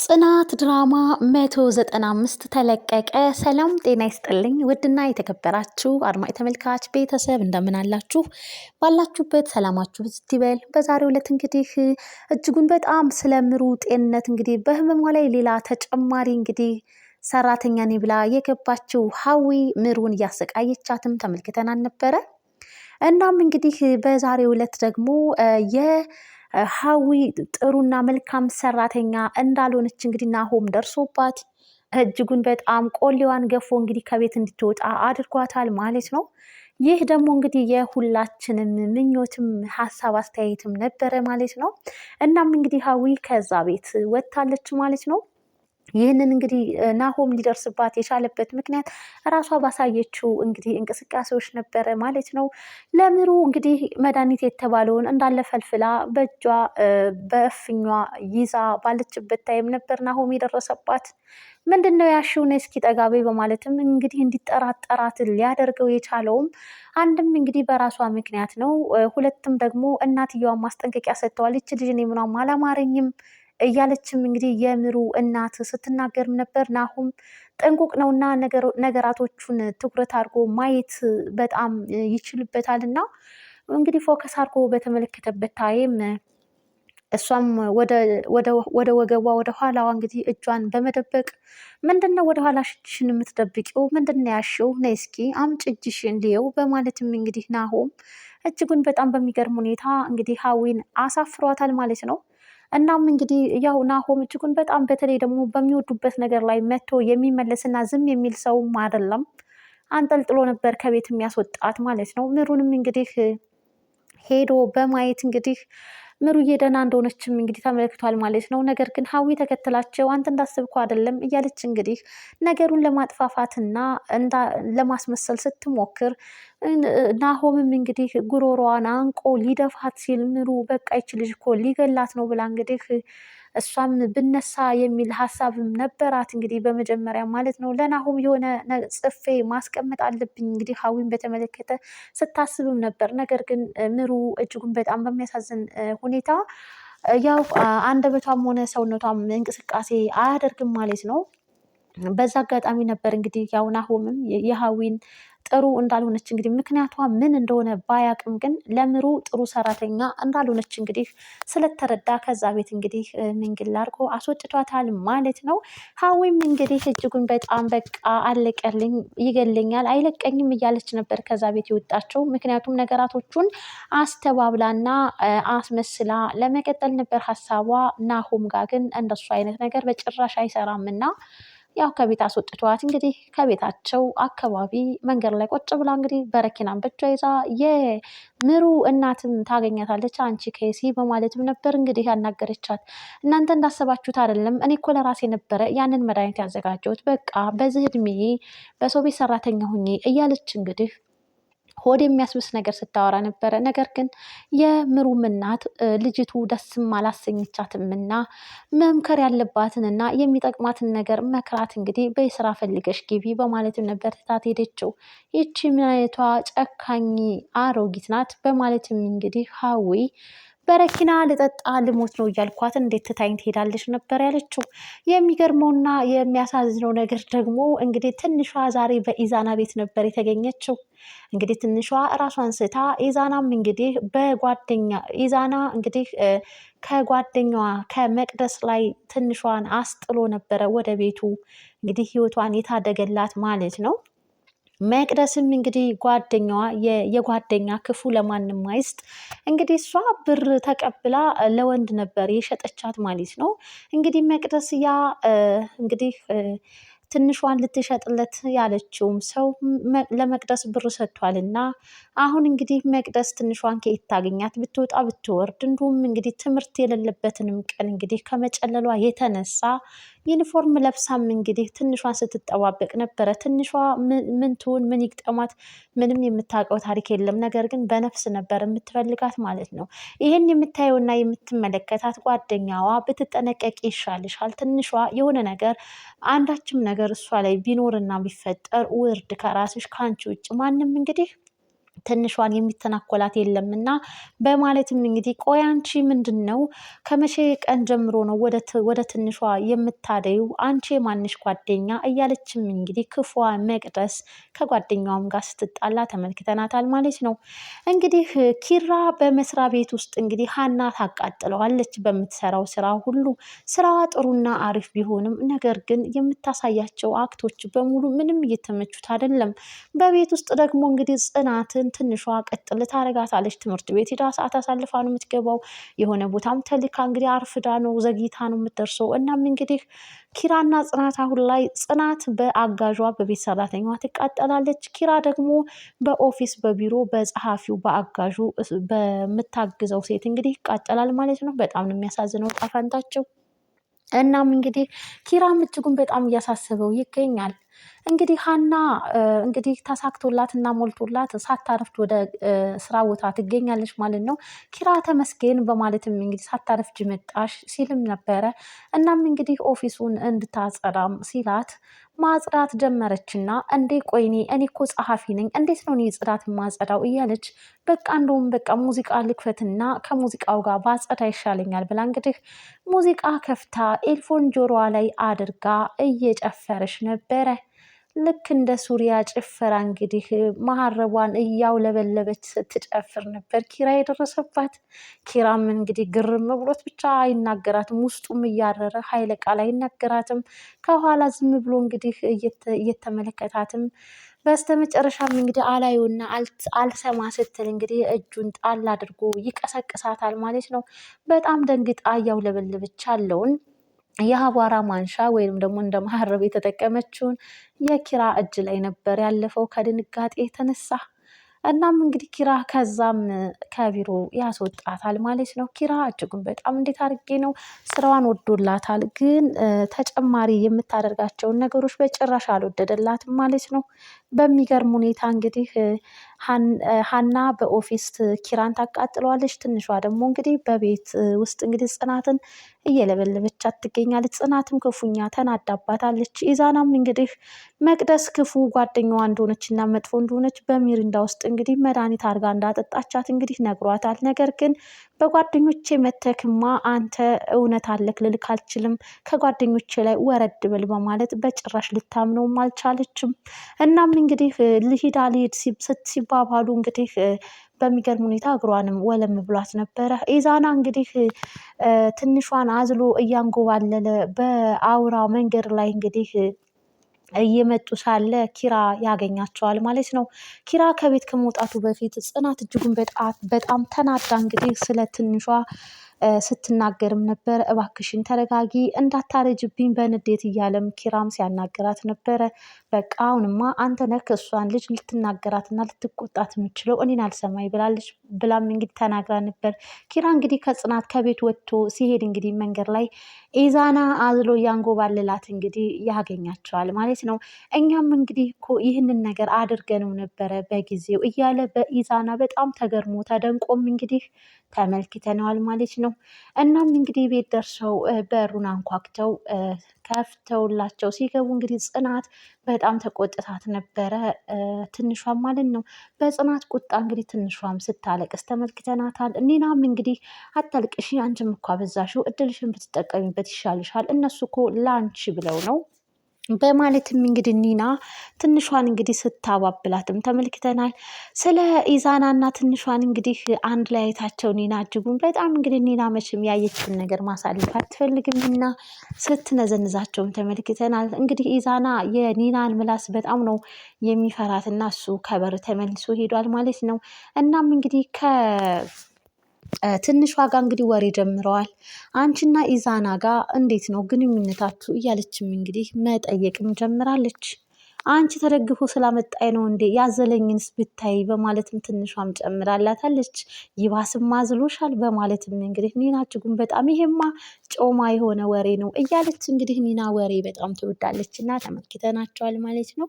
ጽናት ድራማ 195 ተለቀቀ። ሰላም ጤና ይስጥልኝ ውድና የተከበራችሁ አድማጭ ተመልካች ቤተሰብ እንደምን አላችሁ? ባላችሁበት ሰላማችሁ ብዝት ይበል። በዛሬው ዕለት እንግዲህ እጅጉን በጣም ስለምሩ ጤንነት እንግዲህ በህመሟ ላይ ሌላ ተጨማሪ እንግዲህ ሰራተኛ ነኝ ብላ የገባችው ሀዊ ምሩን እያሰቃየቻትም ተመልክተናል ነበረ። እናም እንግዲህ በዛሬው ዕለት ደግሞ ሀዊ ጥሩና መልካም ሰራተኛ እንዳልሆነች እንግዲህ ናሆም ደርሶባት እጅጉን በጣም ቆሌዋን ገፎ እንግዲህ ከቤት እንድትወጣ አድርጓታል ማለት ነው። ይህ ደግሞ እንግዲህ የሁላችንም ምኞትም ሀሳብ አስተያየትም ነበረ ማለት ነው። እናም እንግዲህ ሀዊ ከዛ ቤት ወጥታለች ማለት ነው። ይህንን እንግዲህ ናሆም ሊደርስባት የቻለበት ምክንያት ራሷ ባሳየችው እንግዲህ እንቅስቃሴዎች ነበረ ማለት ነው። ለምሩ እንግዲህ መድኃኒት የተባለውን እንዳለ ፈልፍላ በእጇ በእፍኟ ይዛ ባለችበት ታይም ነበር ናሆም የደረሰባት። ምንድን ነው ያልሺው? ነይ እስኪ ጠጋቤ በማለትም እንግዲህ እንዲጠራጠራት ሊያደርገው የቻለውም አንድም እንግዲህ በራሷ ምክንያት ነው። ሁለትም ደግሞ እናትየዋን ማስጠንቀቂያ ሰጥተዋል። ይች ልጅ እኔ ምኗም አላማረኝም እያለችም እንግዲህ የምሩ እናት ስትናገርም ነበር። ናሆም ጥንቁቅ ነውና ነገራቶቹን ትኩረት አድርጎ ማየት በጣም ይችልበታል እና እንግዲህ ፎከስ አድርጎ በተመለከተበት ታይም እሷም ወደ ወገቧ ወደ ኋላዋ እንግዲህ እጇን በመደበቅ ምንድነው ወደ ኋላ እጅሽን የምትደብቂው? ምንድነው ያልሺው? ነይ እስኪ አምጪ እጅሽን ልየው በማለትም እንግዲህ ናሆም እጅጉን በጣም በሚገርም ሁኔታ እንግዲህ ሀዊን አሳፍሯታል ማለት ነው። እናም እንግዲህ ያው ናሆም እጅጉን በጣም በተለይ ደግሞ በሚወዱበት ነገር ላይ መጥቶ የሚመለስና ዝም የሚል ሰውም አይደለም። አንጠልጥሎ ነበር ከቤት የሚያስወጣት ማለት ነው። ምሩንም እንግዲህ ሄዶ በማየት እንግዲህ ምሩዬ ደህና እንደሆነችም እንግዲህ ተመልክቷል ማለት ነው። ነገር ግን ሀዊ ተከትላቸው አንተ እንዳስብኩ አይደለም እያለች እንግዲህ ነገሩን ለማጥፋፋትና ለማስመሰል ስትሞክር ናሆምም እንግዲህ ጉሮሮዋን አንቆ ሊደፋት ሲል ምሩ በቃ ይች ልጅ እኮ ሊገላት ነው ብላ እንግዲህ እሷም ብነሳ የሚል ሀሳብም ነበራት እንግዲህ በመጀመሪያ ማለት ነው። ለናሆም የሆነ ጽፌ ማስቀመጥ አለብኝ እንግዲህ ሀዊን በተመለከተ ስታስብም ነበር። ነገር ግን ምሩ እጅጉን በጣም በሚያሳዝን ሁኔታ ያው አንደበቷም ሆነ ሰውነቷም እንቅስቃሴ አያደርግም ማለት ነው። በዛ አጋጣሚ ነበር እንግዲህ ያው ናሆምም የሀዊን ጥሩ እንዳልሆነች እንግዲህ ምክንያቷ ምን እንደሆነ ባያቅም ግን ለምሩ ጥሩ ሰራተኛ እንዳልሆነች እንግዲህ ስለተረዳ ከዛ ቤት እንግዲህ ምንግል አድርጎ አስወጥቷታል ማለት ነው። ሀዊም እንግዲህ እጅጉን በጣም በቃ አለቀልኝ፣ ይገለኛል፣ አይለቀኝም እያለች ነበር ከዛ ቤት የወጣቸው። ምክንያቱም ነገራቶቹን አስተባብላና አስመስላ ለመቀጠል ነበር ሀሳቧ። ናሆም ጋር ግን እንደሱ አይነት ነገር በጭራሽ አይሰራም እና ያው ከቤት አስወጥቷት እንግዲህ ከቤታቸው አካባቢ መንገድ ላይ ቁጭ ብላ እንግዲህ በረኪናን በእጇ ይዛ የምሩ እናትም ታገኛታለች። አንቺ ከሲ በማለትም ነበር እንግዲህ ያናገረቻት። እናንተ እንዳሰባችሁት አይደለም፣ እኔ እኮ ለራሴ ነበረ ያንን መድኃኒት ያዘጋጀሁት፣ በቃ በዚህ እድሜ በሰው ቤት ሰራተኛ ሁኜ እያለች እንግዲህ ሆድ የሚያስብስ ነገር ስታወራ ነበረ። ነገር ግን የምሩም እናት ልጅቱ ደስም አላሰኘቻትም እና መምከር ያለባትንና የሚጠቅማትን ነገር መክራት እንግዲህ በስራ ፈልገሽ ግቢ በማለትም ነበር ትታት ሄደችው። ይቺ ምን አይነቷ ጨካኝ አሮጊት ናት በማለትም እንግዲህ ሀዊ በረኪና ልጠጣ ልሞት ነው እያልኳት እንዴት ትታኝ ትሄዳለች ነበር ያለችው። የሚገርመውና የሚያሳዝነው ነገር ደግሞ እንግዲህ ትንሿ ዛሬ በኢዛና ቤት ነበር የተገኘችው። እንግዲህ ትንሿ እራሷን ስታ ኢዛናም እንግዲህ ኢዛና እንግዲህ ከጓደኛዋ ከመቅደስ ላይ ትንሿን አስጥሎ ነበረ ወደ ቤቱ እንግዲህ ህይወቷን የታደገላት ማለት ነው። መቅደስም እንግዲህ ጓደኛዋ የጓደኛ ክፉ ለማንም አይስጥ እንግዲህ እሷ ብር ተቀብላ ለወንድ ነበር የሸጠቻት ማለት ነው። እንግዲህ መቅደስ ያ እንግዲህ ትንሿን ልትሸጥለት ያለችውም ሰው ለመቅደስ ብር ሰጥቷል እና አሁን እንግዲህ መቅደስ ትንሿን ከየት ታገኛት? ብትወጣ ብትወርድ እንዲሁም እንግዲህ ትምህርት የሌለበትንም ቀን እንግዲህ ከመጨለሏ የተነሳ ዩኒፎርም ለብሳም እንግዲህ ትንሿን ስትጠባበቅ ነበረ። ትንሿ ምን ትሁን ምን ይግጠማት ምንም የምታውቀው ታሪክ የለም። ነገር ግን በነፍስ ነበር የምትፈልጋት ማለት ነው። ይህን የምታየውና የምትመለከታት ጓደኛዋ ብትጠነቀቂ ይሻልሻል። ትንሿ የሆነ ነገር አንዳችም ነገር እሷ ላይ ቢኖርና ቢፈጠር ውርድ ከራስሽ ከአንቺ ውጭ ማንም እንግዲህ ትንሿን የሚተናኮላት የለምና በማለትም እንግዲህ ቆይ አንቺ ምንድን ነው ከመቼ ቀን ጀምሮ ነው ወደ ትንሿ የምታደዩ? አንቺ የማንሽ ጓደኛ እያለችም እንግዲህ ክፏ መቅደስ ከጓደኛዋም ጋር ስትጣላ ተመልክተናታል ማለት ነው። እንግዲህ ኪራ በመስሪያ ቤት ውስጥ እንግዲህ ሀና ታቃጥለዋለች በምትሰራው ስራ ሁሉ። ስራዋ ጥሩና አሪፍ ቢሆንም ነገር ግን የምታሳያቸው አክቶች በሙሉ ምንም እየተመቹት አይደለም። በቤት ውስጥ ደግሞ እንግዲህ ጽናትን ትንሿ ቀጥል ታረጋታለች። ትምህርት ቤት ሄዳ ሰዓት አሳልፋ ነው የምትገባው። የሆነ ቦታም ተልካ እንግዲህ አርፍዳ ነው ዘግይታ ነው የምትደርሰው። እናም እንግዲህ ኪራና ጽናት አሁን ላይ ጽናት በአጋዧ በቤት ሰራተኛዋ ትቃጠላለች። ኪራ ደግሞ በኦፊስ በቢሮ በጸሐፊው በአጋዡ በምታግዘው ሴት እንግዲህ ይቃጠላል ማለት ነው። በጣም ነው የሚያሳዝነው ዕጣ ፈንታቸው። እናም እንግዲህ ኪራም እጅጉን በጣም እያሳሰበው ይገኛል። እንግዲህ ሀና እንግዲህ ተሳክቶላት እና ሞልቶላት ሳታረፍድ ወደ ስራ ቦታ ትገኛለች ማለት ነው። ኪራ ተመስገን በማለትም እንግዲህ ሳታረፍጅ መጣሽ ሲልም ነበረ። እናም እንግዲህ ኦፊሱን እንድታጸዳም ሲላት ማጽዳት ጀመረችና እንዴ ቆይኔ እኔ እኮ ጸሐፊ ነኝ እንዴት ነው እኔ ጽዳት ማጸዳው እያለች በቃ እንደውም በቃ ሙዚቃ ልክፈትና ከሙዚቃው ጋር ባጸዳ ይሻለኛል ብላ እንግዲህ ሙዚቃ ከፍታ ኤልፎን ጆሮዋ ላይ አድርጋ እየጨፈረች ነበረ። ልክ እንደ ሱሪያ ጭፈራ እንግዲህ መሀረቧን እያውለበለበች ስትጨፍር ነበር ኪራ የደረሰባት። ኪራም እንግዲህ ግርም ብሎት ብቻ አይናገራትም፣ ውስጡም እያረረ ኃይለ ቃል አይናገራትም። ከኋላ ዝም ብሎ እንግዲህ እየተመለከታትም በስተመጨረሻም እንግዲህ አላዩና አልሰማ ስትል እንግዲህ እጁን ጣል አድርጎ ይቀሰቅሳታል ማለት ነው። በጣም ደንግጣ እያውለበለበች ያለውን የአቧራ ማንሻ ወይም ደግሞ እንደ መሀረብ የተጠቀመችውን የኪራ እጅ ላይ ነበር ያለፈው ከድንጋጤ የተነሳ። እናም እንግዲህ ኪራ ከዛም ከቢሮ ያስወጣታል ማለት ነው። ኪራ እጅጉን በጣም እንዴት አድርጌ ነው ስራዋን ወዶላታል፣ ግን ተጨማሪ የምታደርጋቸውን ነገሮች በጭራሽ አልወደደላትም ማለት ነው። በሚገርም ሁኔታ እንግዲህ ሀና በኦፊስ ኪራን ታቃጥለዋለች። ትንሿ ደግሞ እንግዲህ በቤት ውስጥ እንግዲህ ጽናትን እየለበለበቻት ትገኛለች። ጽናትም ክፉኛ ተናዳባታለች። ኢዛናም እንግዲህ መቅደስ ክፉ ጓደኛዋ እንደሆነች እና መጥፎ እንደሆነች በሚሪንዳ ውስጥ እንግዲህ መድኃኒት አድርጋ እንዳጠጣቻት እንግዲህ ነግሯታል። ነገር ግን በጓደኞቼ መተክማ አንተ እውነት አለክ ልልክ አልችልም፣ ከጓደኞቼ ላይ ወረድ ብል በማለት በጭራሽ ልታምነውም አልቻለችም። እናም እንግዲህ ልሂድ አልሂድ ሲባባሉ እንግዲህ በሚገርም ሁኔታ እግሯንም ወለም ብሏት ነበረ። ኢዛና እንግዲህ ትንሿን አዝሎ እያንጎባለለ በአውራ መንገድ ላይ እንግዲህ እየመጡ ሳለ ኪራ ያገኛቸዋል ማለት ነው። ኪራ ከቤት ከመውጣቱ በፊት ጽናት እጅጉን በጣም ተናዳ እንግዲህ ስለ ትንሿ ስትናገርም ነበር። እባክሽን ተረጋጊ እንዳታረጅብኝ በንዴት እያለም ኪራም ሲያናገራት ነበረ። በቃ አሁንማ አንተ ነህ እሷን ልጅ ልትናገራትና ልትቆጣት የምችለው እኔን አልሰማኝ ብላለች ብላም እንግዲህ ተናግራ ነበር። ኪራ እንግዲህ ከጽናት ከቤት ወጥቶ ሲሄድ እንግዲህ መንገድ ላይ ኢዛና አዝሎ እያንጎባለላት እንግዲህ ያገኛቸዋል ማለት ነው። እኛም እንግዲህ እኮ ይህንን ነገር አድርገነው ነበረ በጊዜው እያለ በኢዛና በጣም ተገርሞ ተደንቆም እንግዲህ ተመልክተነዋል ማለት ነው። እናም እንግዲህ ቤት ደርሰው በሩን አንኳክተው ከፍተውላቸው ሲገቡ እንግዲህ ጽናት በጣም ተቆጥታት ነበረ፣ ትንሿም ማለት ነው። በጽናት ቁጣ እንግዲህ ትንሿም ስታለቅስ ተመልክተናታል። ኒናም እንግዲህ አታልቅሺ፣ አንቺም እኮ አበዛሽው፣ እድልሽን ብትጠቀሚበት ይሻልሻል፣ እነሱ እኮ ለአንቺ ብለው ነው በማለትም እንግዲህ ኒና ትንሿን እንግዲህ ስታባብላትም ተመልክተናል። ስለ ኢዛናና ትንሿን እንግዲህ አንድ ላይ አይታቸው ኒና እጅጉን በጣም እንግዲህ ኒና መቼም ያየችውን ነገር ማሳለፍ አትፈልግም እና ስትነዘንዛቸውም ተመልክተናል። እንግዲህ ኢዛና የኒናን ምላስ በጣም ነው የሚፈራት እና እሱ ከበር ተመልሶ ሄዷል ማለት ነው። እናም እንግዲህ ትንሿ ጋር እንግዲህ ወሬ ጀምረዋል። አንቺና ኢዛና ጋር እንዴት ነው ግንኙነታችሁ እያለችም እንግዲህ መጠየቅም ጀምራለች። አንቺ ተደግፎ ስላመጣኝ ነው እንዴ ያዘለኝንስ ብታይ በማለትም ትንሿም ጨምራላታለች። ይባስም አዝሎሻል በማለትም እንግዲህ ኒና እጅጉን በጣም ይሄማ ጮማ የሆነ ወሬ ነው እያለች እንግዲህ ኒና ወሬ በጣም ትወዳለች እና ተመልክተናቸዋል ማለት ነው።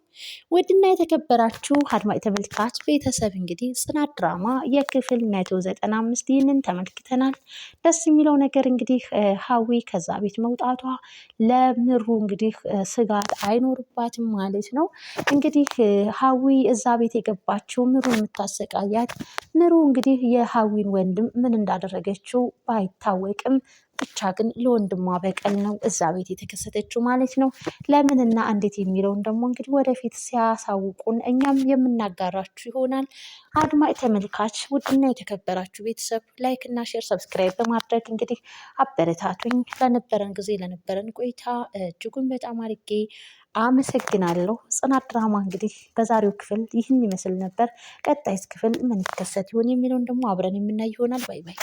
ውድና የተከበራችሁ አድማጭ ተመልካች ቤተሰብ እንግዲህ ጽናት ድራማ የክፍል 195 ይህንን ተመልክተናል። ደስ የሚለው ነገር እንግዲህ ሀዊ ከዛ ቤት መውጣቷ ለምሩ እንግዲህ ስጋት አይኖርባትም ማለት ነው። እንግዲህ ሀዊ እዛ ቤት የገባችው ምሩ የምታሰቃያት ምሩ እንግዲህ የሀዊን ወንድም ምን እንዳደረገችው ባይታወቅም ብቻ ግን ለወንድሟ በቀል ነው እዛ ቤት የተከሰተችው ማለት ነው። ለምንና እንዴት የሚለውን ደግሞ እንግዲህ ወደፊት ሲያሳውቁን እኛም የምናጋራችሁ ይሆናል። አድማጭ ተመልካች ውድና የተከበራችሁ ቤተሰብ ላይክ እና ሼር ሰብስክራይብ በማድረግ እንግዲህ አበረታቱኝ። ለነበረን ጊዜ ለነበረን ቆይታ እጅጉን በጣም አድርጌ አመሰግናለሁ። ጽናት ድራማ እንግዲህ በዛሬው ክፍል ይህን ይመስል ነበር። ቀጣይስ ክፍል ምን ይከሰት ይሆን የሚለውን ደግሞ አብረን የምናይ ይሆናል። ባይ ባይ።